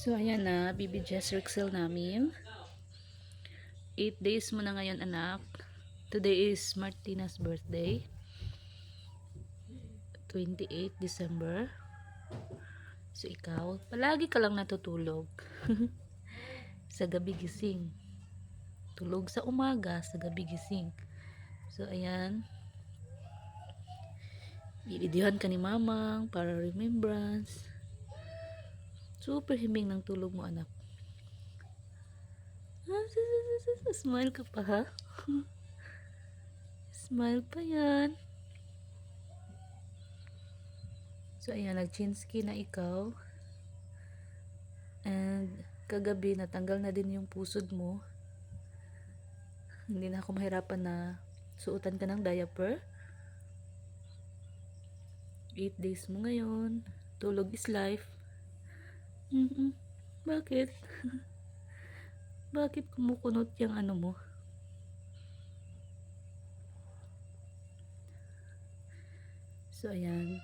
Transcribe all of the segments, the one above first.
So, ayan na, Baby Jess Rexel namin. 8 days mo na ngayon, anak. Today is Martina's birthday. 28 December. So, ikaw, palagi ka lang natutulog. Sa gabi gising. Tulog sa umaga, sa gabi gising. So, ayan. Ibidihan ka ni mamang para remembrance. Super himing ng tulog mo, anak. Smile ka pa, ha? Smile pa yan. So, ayan, nag-chinski na ikaw. And, kagabi, natanggal na din yung pusod mo. Hindi na ako mahirapan na suotan ka ng diaper. 8 days mo ngayon. Tulog is life. Bakit? Bakit kumukunot yung ano mo? So, ayan.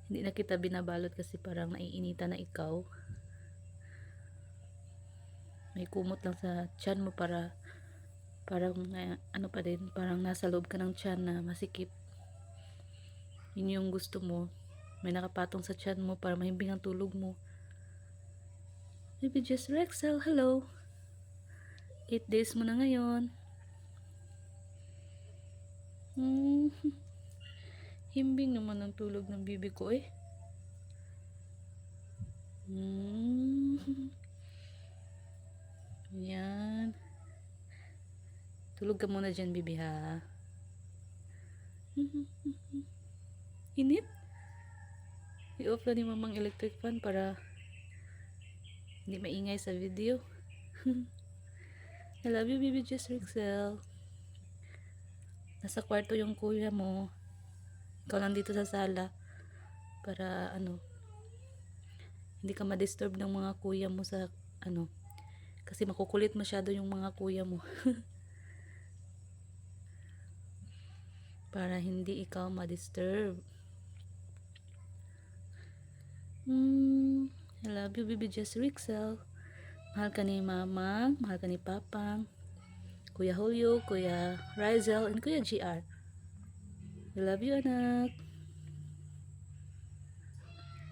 Hindi na kita binabalot kasi parang naiinita na ikaw. May kumot lang sa tiyan mo para parang ano pa din, parang nasa loob ka ng tiyan na masikip. Yun yung gusto mo. May nakapatong sa tiyan mo para mahimbing ang tulog mo. Baby Jess Rexel, hello. 8 days mo na ngayon. Himbing naman ang tulog ng bibi ko eh. Yan. Tulog ka muna dyan, bibi, ha. Init? I-off na ni mamang electric fan para hindi maingay sa video. I love you, Baby Jess Rexel. Nasa kwarto yung kuya mo. Ikaw lang dito sa sala. Para ano, hindi ka ma-disturb ng mga kuya mo sa ano. Kasi makukulit masyado yung mga kuya mo. Para hindi ikaw ma-disturb. I love you, Baby Jess Rexel. Mahal ka ni Mamang, mahal ka ni Papang, Kuya Julio, Kuya Rizel, and Kuya GR. I love you, anak.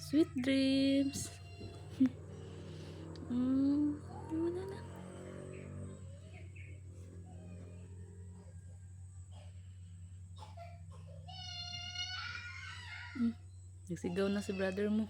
Sweet dreams. Nagsigaw na si brother mo.